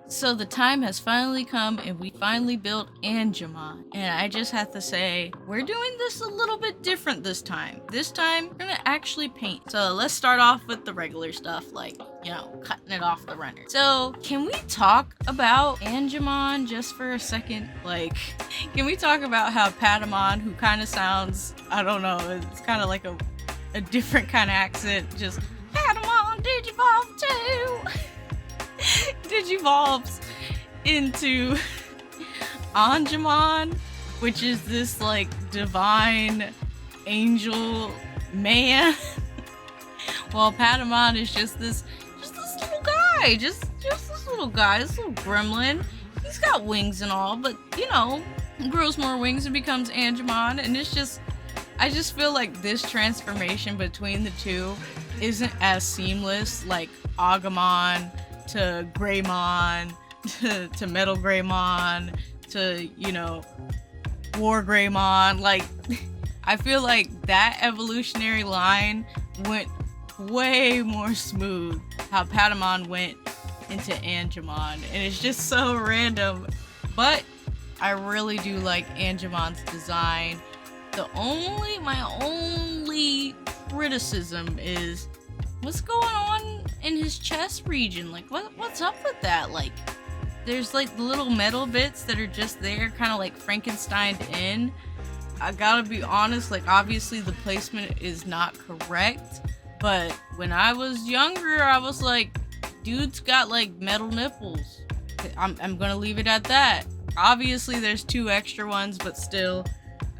So the time has finally come and we finally built Angemon. And I just have to say, we're doing this a little bit different this time. This time, we're gonna actually paint. So let's start off with the regular stuff, like, cutting it off the runner. So can we talk about Angemon just for a second? Like, can we talk about how Patamon, who kind of sounds, I don't know, it's kind of like a different kind of accent, just Patamon Digivolve too! Digivolves into Angemon, which is this like divine angel man, while Patamon is just this little guy, just this little guy, this little gremlin. He's got wings and all, but grows more wings and becomes Angemon, and I just feel like this transformation between the two isn't as seamless like Agumon to Greymon, to Metal Greymon, to, War Greymon. Like, I feel like that evolutionary line went way more smooth how Patamon went into Angemon. And it's just so random. But I really do like Angemon's design. My only criticism is what's going on in his chest region. Like, what's up with that? Like, there's like the little metal bits that are just there, kind of like Frankensteined in. I gotta be honest, like, obviously the placement is not correct, but when I was younger, I was like, dude's got like metal nipples. I'm gonna leave it at that. Obviously there's two extra ones, but still,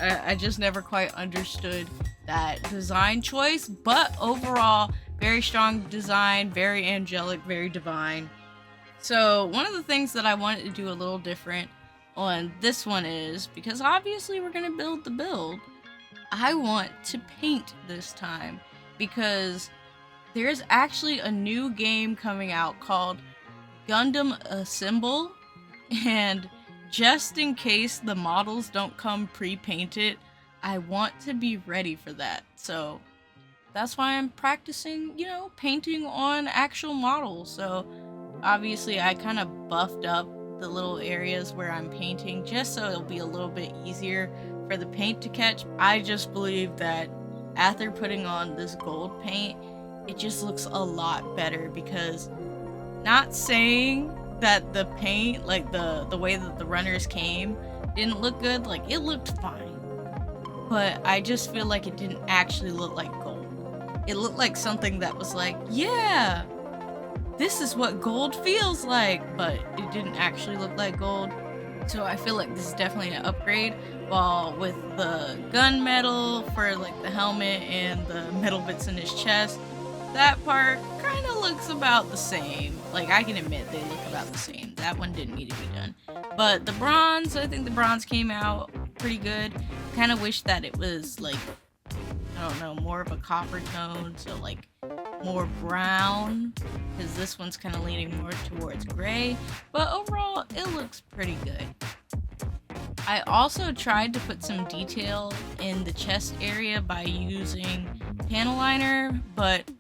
I just never quite understood that design choice. But overall, very strong design, very angelic, very divine. So one of the things that I wanted to do a little different on this one is, because obviously we're going to build the build, I want to paint this time, because there's actually a new game coming out called Gundam Assemble, and just in case the models don't come pre-painted, I want to be ready for that. So that's why I'm practicing, painting on actual models. So obviously I kind of buffed up the little areas where I'm painting just so it'll be a little bit easier for the paint to catch. I just believe that after putting on this gold paint, it just looks a lot better, because not saying that the paint, like the way that the runners came, didn't look good. Like, it looked fine, but I just feel like it didn't actually look like gold. It looked like something that was like, yeah, this is what gold feels like, but it didn't actually look like gold. So I feel like this is definitely an upgrade. While with the gunmetal for like the helmet and the metal bits in his chest, that part kind of looks about the same. Like, I can admit they look about the same. That one didn't need to be done. But the bronze, I think the bronze came out pretty good. Kind of wish that it was like, I don't know, more of a copper tone, so like more brown, because this one's kind of leaning more towards gray. But overall, it looks pretty good. I also tried to put some detail in the chest area by using panel liner, but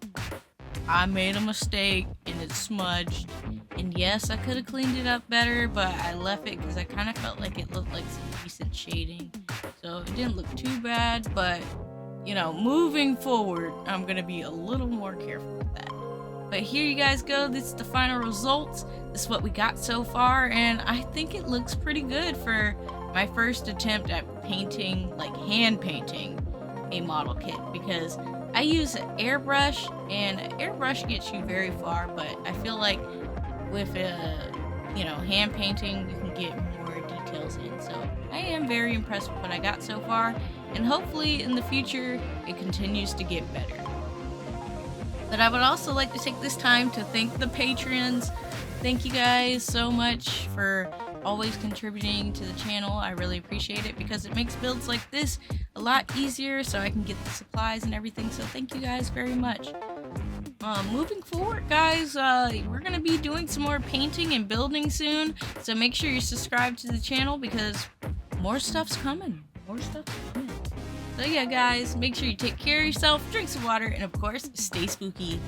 I made a mistake and it smudged. And yes, I could have cleaned it up better, but I left it because I kind of felt like it looked like some decent shading. So it didn't look too bad, but moving forward, I'm going to be a little more careful with that. But here you guys go. This is the final results. This is what we got so far, and I think it looks pretty good for my first attempt at painting, like hand painting a model kit, because I use an airbrush, and an airbrush gets you very far, but I feel like with hand painting, you can get more details in. So I am very impressed with what I got so far, and hopefully in the future it continues to get better. But I would also like to take this time to thank the patrons. Thank you guys so much for always contributing to the channel. I really appreciate it, because it makes builds like this a lot easier, so I can get the supplies and everything. So thank you guys very much. Moving forward, guys, we're gonna be doing some more painting and building soon, so make sure you subscribe to the channel, because more stuff's coming. So yeah, guys, make sure you take care of yourself, drink some water, and of course, stay spooky.